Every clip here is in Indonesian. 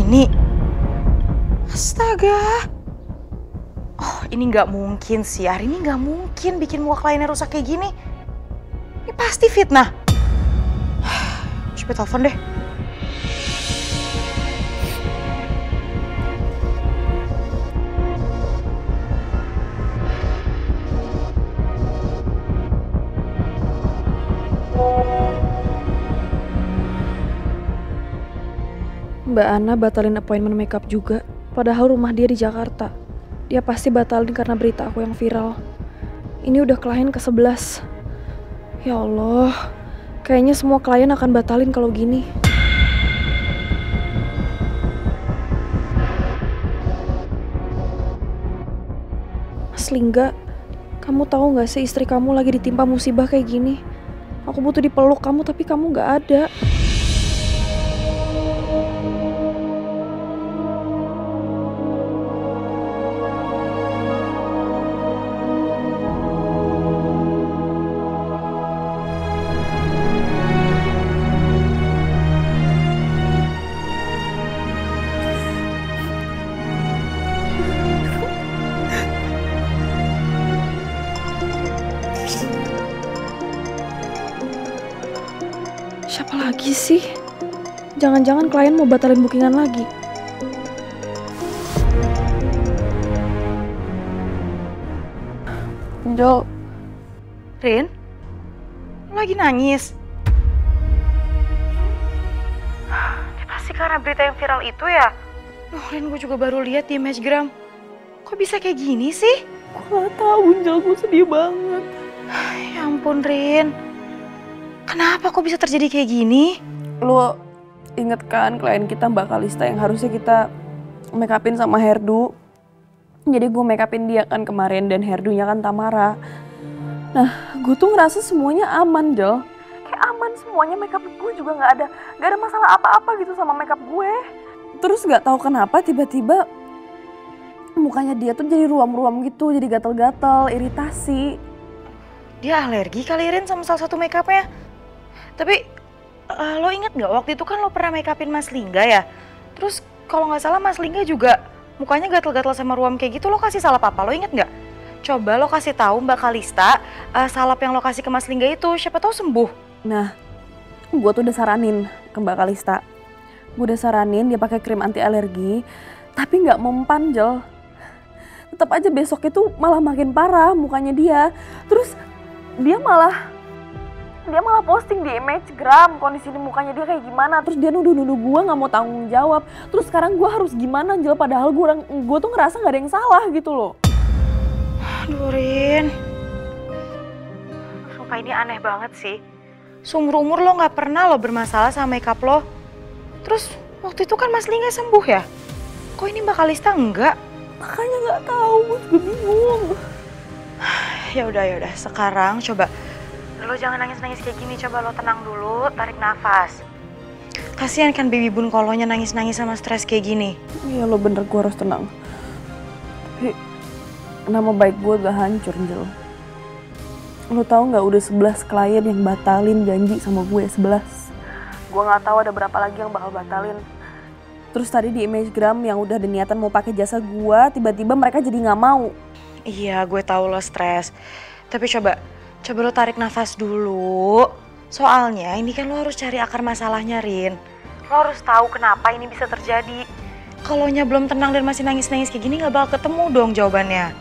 gini? Astaga. Oh, ini nggak mungkin sih. Hari ini nggak mungkin bikin muka kliennya rusak kayak gini. Ini pasti fitnah. Coba telepon deh. Mbak Ana batalin appointment makeup juga, padahal rumah dia di Jakarta. Dia pasti batalin karena berita aku yang viral. Ini udah klien ke-11. Ya Allah, kayaknya semua klien akan batalin kalau gini. Mas Lingga, kamu tahu nggak sih istri kamu lagi ditimpa musibah kayak gini? Aku butuh dipeluk kamu tapi kamu nggak ada. Siapa lagi sih? Jangan-jangan klien mau batalin bookingan lagi. Jo. Rin? Lo lagi nangis? Ini pasti karena berita yang viral itu ya? Loh, Rin, gue juga baru lihat di Imagegram. Kok bisa kayak gini sih? Gue gak tahu, Jel, gue sedih banget. Ya ampun, Rin. Kenapa kok bisa terjadi kayak gini? Lo inget kan klien kita Mbak Kalista yang harusnya kita make upin sama hairdo. Jadi gue make upin dia kan kemarin dan hairdo-nya kan Tamara. Nah, gue tuh ngerasa semuanya aman, Jel. Kayak aman semuanya, make up gue juga gak ada masalah apa-apa gitu sama make up gue. Terus gak tahu kenapa tiba-tiba mukanya dia tuh jadi ruam-ruam gitu, jadi gatal-gatal, iritasi. Dia alergi kali, Rin, sama salah satu make up-nya. Tapi lo inget gak waktu itu kan lo pernah make upin Mas Lingga ya? Terus kalau gak salah Mas Lingga juga mukanya gatal-gatal sama ruam kayak gitu. Lo kasih salep apa? Lo inget gak? Coba lo kasih tahu Mbak Kalista salep yang lo kasih ke Mas Lingga itu, siapa tahu sembuh. Nah, gue tuh udah saranin ke Mbak Kalista. Gue udah saranin dia pakai krim anti alergi, tapi nggak mempan, Jel. Tetap aja besok itu malah makin parah mukanya dia. Terus dia malah posting di Imagegram kondisi mukanya dia kayak gimana. Terus dia nuduh-nuduh gue nggak mau tanggung jawab. Terus sekarang gue harus gimana, Jel? Padahal gue tuh ngerasa nggak ada yang salah gitu loh. Aduh, Rin. Sumpah ini aneh banget sih. Seumur-umur lo gak pernah lo bermasalah sama makeup lo. Terus waktu itu kan Mas Lingga sembuh ya? Kok ini Mbak Kalista enggak? Makanya nggak tahu, gue juga bingung. Ya udah. Sekarang coba lo jangan nangis-nangis kayak gini. Coba lo tenang dulu, tarik nafas. Kasian kan baby bun kolonya nangis-nangis sama stres kayak gini. Iya, lo bener, gue harus tenang. Tapi nama baik gue udah hancur, Jel. Lo tau gak udah 11 klien yang batalin janji sama gue, 11. Gue gak tahu ada berapa lagi yang bakal batalin. Terus tadi di Imagegram yang udah ada niatan mau pakai jasa gue, tiba-tiba mereka jadi gak mau. Iya, gue tahu lo stres. Tapi coba lo tarik nafas dulu. Soalnya ini kan lo harus cari akar masalahnya, Rin. Lo harus tahu kenapa ini bisa terjadi. Kalau nya belum tenang dan masih nangis-nangis kayak gini gak bakal ketemu dong jawabannya.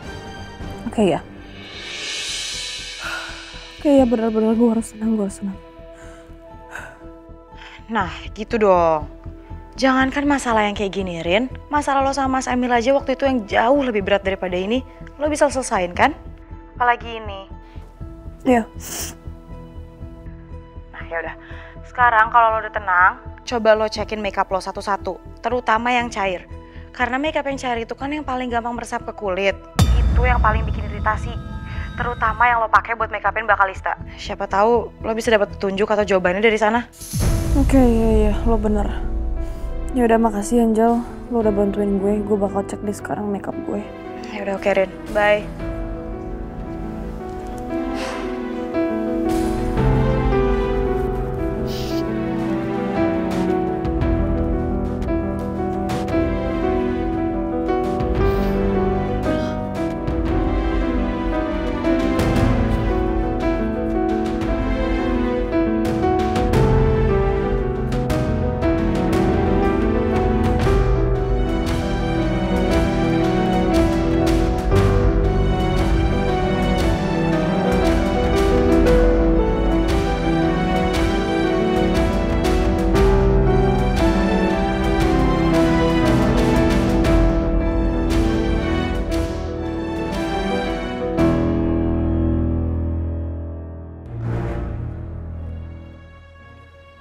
Oke ya, benar-benar gue harus tenang. Nah, gitu dong. Jangankan masalah yang kayak gini, Rin. Masalah lo sama Mas Emil aja waktu itu yang jauh lebih berat daripada ini. Lo bisa selesain kan? Apalagi ini. Iya. Nah, yaudah. Sekarang kalau lo udah tenang, coba lo cekin makeup lo satu-satu. Terutama yang cair. Karena makeup yang cair itu kan yang paling gampang meresap ke kulit. Itu yang paling bikin iritasi. Terutama yang lo pakai buat make upin Mbak Kalista. Siapa tahu lo bisa dapat petunjuk atau jawabannya dari sana. Oke, iya, lo bener. Ya udah, makasih Angel, lo udah bantuin gue. Gue bakal cek deh sekarang makeup gue. Ya udah, oke, Rin. Bye.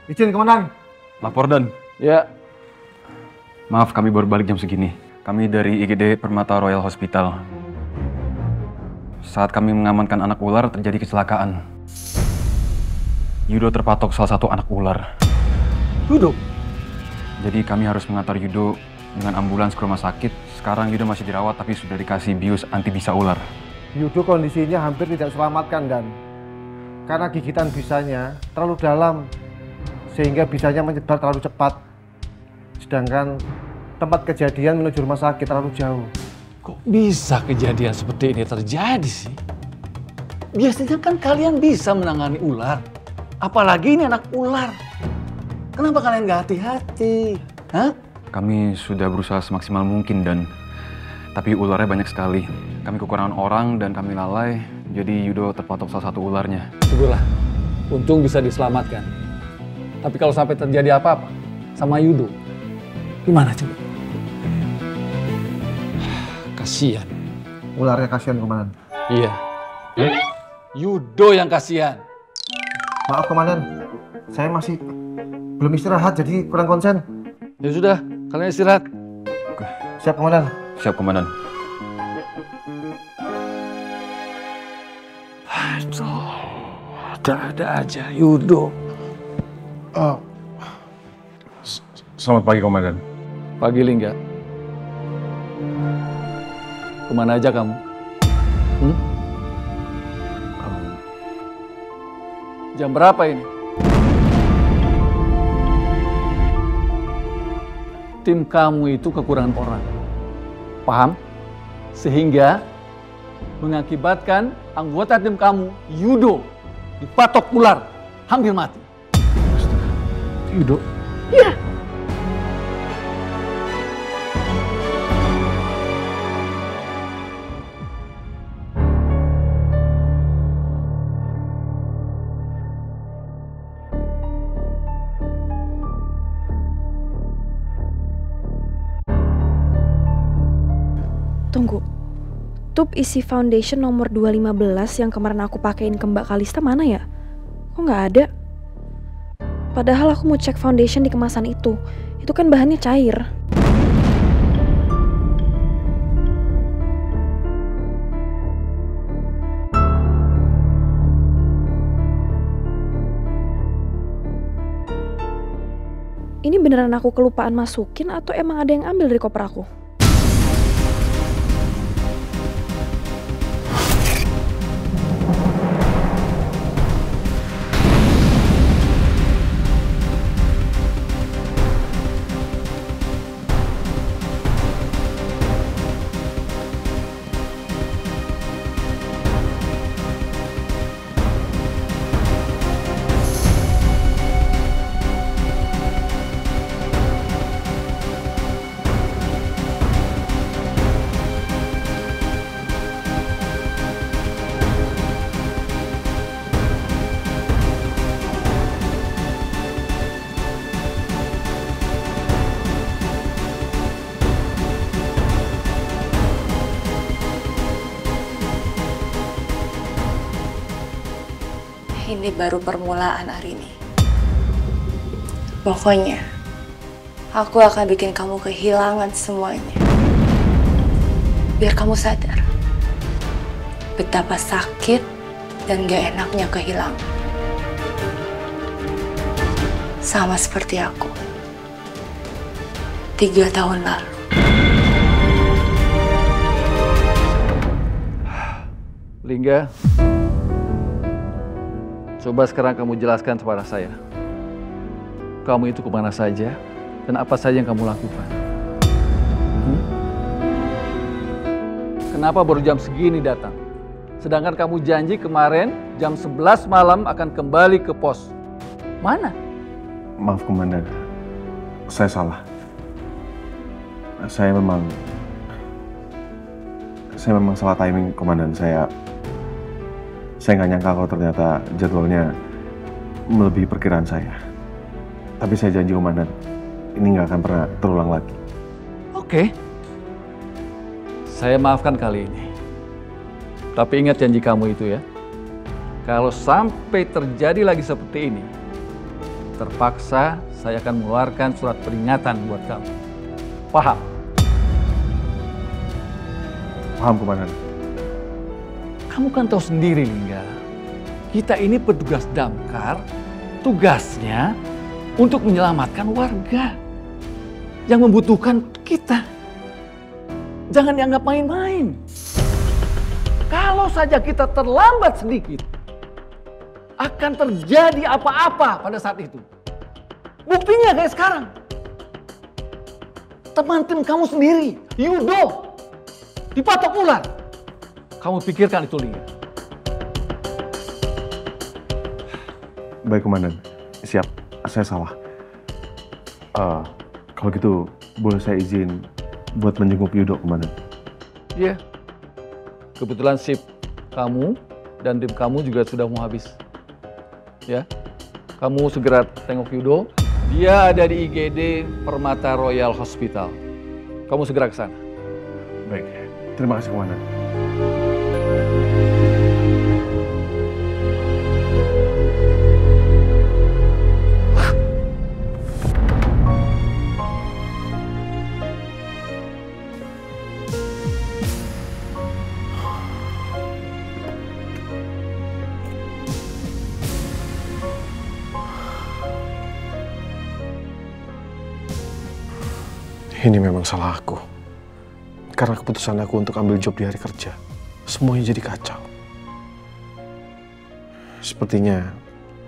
Izin, Komandan. Lapor Dan. Ya, Maaf kami baru balik jam segini. Kami dari IGD Permata Royal Hospital. Saat kami mengamankan anak ular terjadi kecelakaan. Yudo terpatok salah satu anak ular. duduk. Jadi kami harus mengantar Yudo dengan ambulans ke rumah sakit. Sekarang Yudo masih dirawat tapi sudah dikasih bius anti bisa ular. Yudo kondisinya hampir tidak selamatkan, Dan. Karena gigitan bisanya terlalu dalam, sehingga bisanya menyebar terlalu cepat. Sedangkan tempat kejadian menuju rumah sakit terlalu jauh. Kok bisa kejadian seperti ini terjadi sih? Biasanya kan kalian bisa menangani ular. Apalagi ini anak ular. Kenapa kalian nggak hati-hati? Hah? Kami sudah berusaha semaksimal mungkin dan tapi ularnya banyak sekali. Kami kekurangan orang dan kami lalai, jadi Yudo terpatok salah satu ularnya. Syukurlah, untung bisa diselamatkan. Tapi kalau sampai terjadi apa-apa sama Yudo, gimana coba? Kasihan. Ularnya kasihan, Komandan. Iya. Yudo yang kasihan. Maaf, Komandan. Saya masih belum istirahat, jadi kurang konsen. Ya sudah, kalian istirahat. Siap, Komandan. Siap, Komandan. Aduh, ada aja Yudo. Selamat pagi, Komandan. Pagi, Lingga. Kemana aja kamu? Jam berapa ini? Tim kamu itu kekurangan orang. Paham? Sehingga mengakibatkan anggota tim kamu, Yudo, dipatok ular, hampir mati. Yudo? Iya. Tunggu, tub isi foundation nomor 215 yang kemarin aku pakein ke Mbak Kalista mana ya? Kok nggak ada? Padahal aku mau cek foundation di kemasan itu kan bahannya cair. Ini beneran aku kelupaan masukin atau emang ada yang ambil dari koper aku? Ini baru permulaan hari ini. Pokoknya, aku akan bikin kamu kehilangan semuanya. Biar kamu sadar betapa sakit dan gak enaknya kehilangan. Sama seperti aku 3 tahun lalu. Lingga, coba sekarang kamu jelaskan kepada saya. Kamu itu kemana saja dan apa saja yang kamu lakukan? Kenapa baru jam segini datang? Sedangkan kamu janji kemarin jam 11 malam akan kembali ke pos. Mana? Maaf, Komandan. Saya salah. Saya memang salah timing, Komandan. Saya nggak nyangka kalau ternyata jadwalnya melebihi perkiraan saya. Tapi saya janji, Komandan, ini nggak akan pernah terulang lagi. Oke. Saya maafkan kali ini. Tapi ingat janji kamu itu ya. Kalau sampai terjadi lagi seperti ini, terpaksa saya akan mengeluarkan surat peringatan buat kamu. Paham? Paham, Komandan. Kamu kan tahu sendiri, Lingga. Kita ini petugas damkar, tugasnya untuk menyelamatkan warga yang membutuhkan kita. Jangan dianggap main-main. Kalau saja kita terlambat sedikit, akan terjadi apa-apa pada saat itu. Buktinya kayak sekarang. Teman tim kamu sendiri, Yudo, dipatok ular. Kamu pikirkan itu, Lingga. Baik, Komandan. Siap, saya salah. Kalau gitu, boleh saya izin buat menjenguk Yudo, Komandan? Iya. Kebetulan shift kamu dan tim kamu juga sudah mau habis. Ya, kamu segera tengok Yudo. Dia ada di IGD Permata Royal Hospital. Kamu segera ke sana. Baik, terima kasih, Komandan. Ini memang salah aku. Karena keputusan aku untuk ambil job di hari kerja, semuanya jadi kacau. Sepertinya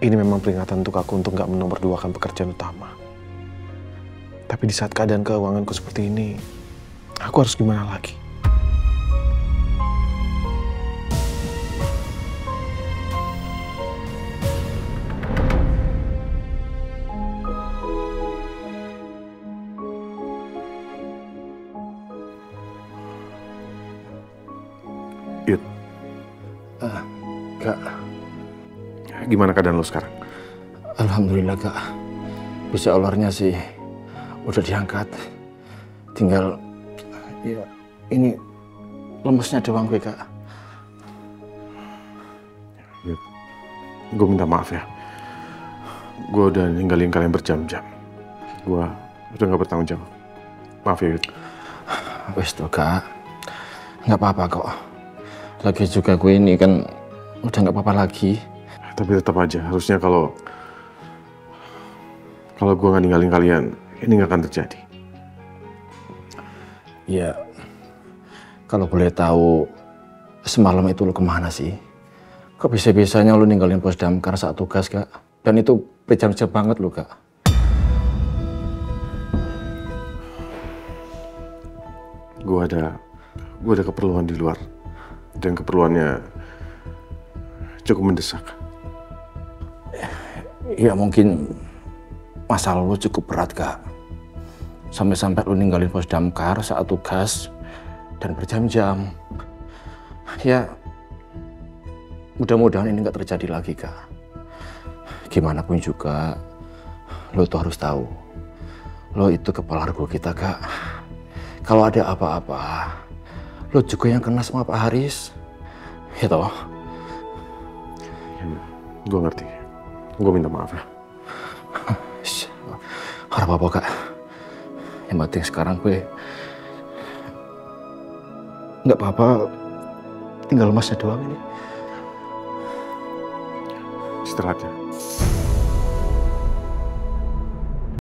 ini memang peringatan untuk aku untuk nggak menomorduakan pekerjaan utama. Tapi di saat keadaan keuanganku seperti ini, aku harus gimana lagi? Yud. Kak. Gimana keadaan lo sekarang? Alhamdulillah, Kak. Bisa ularnya sih udah diangkat. Tinggal, ya ini lemesnya doang gue, Kak. Yud, gue minta maaf ya. Gue udah ninggalin kalian berjam-jam. Gue udah gak bertanggung jawab. Maaf ya, Yud. Wes tuh, Kak. Nggak apa-apa kok. Lagi juga gue ini kan udah nggak apa-apa lagi. Tapi tetap aja, harusnya kalau gue nggak ninggalin kalian, ini nggak akan terjadi. Ya, kalau boleh tahu, semalam itu lo kemana sih? Kok bisa-bisanya lo ninggalin pos damkar saat tugas, Kak? Dan itu berjam-jam banget lo, Kak. Gue ada keperluan di luar. Dan keperluannya cukup mendesak. Ya mungkin masalah lo cukup berat, Kak. Sampai-sampai lo ninggalin pos damkar saat tugas dan berjam-jam. Ya, mudah-mudahan ini nggak terjadi lagi, Kak. Gimana pun juga, lo tuh harus tahu, lo itu kepala regu kita, Kak. Kalau ada apa-apa, lo juga yang kena sama Pak Haris. Ya toh? Gue ngerti. Gue minta maaf ya. Harap apa, Kak. Yang penting sekarang gue nggak apa-apa, tinggal lemasnya doang ini. Istirahat ya.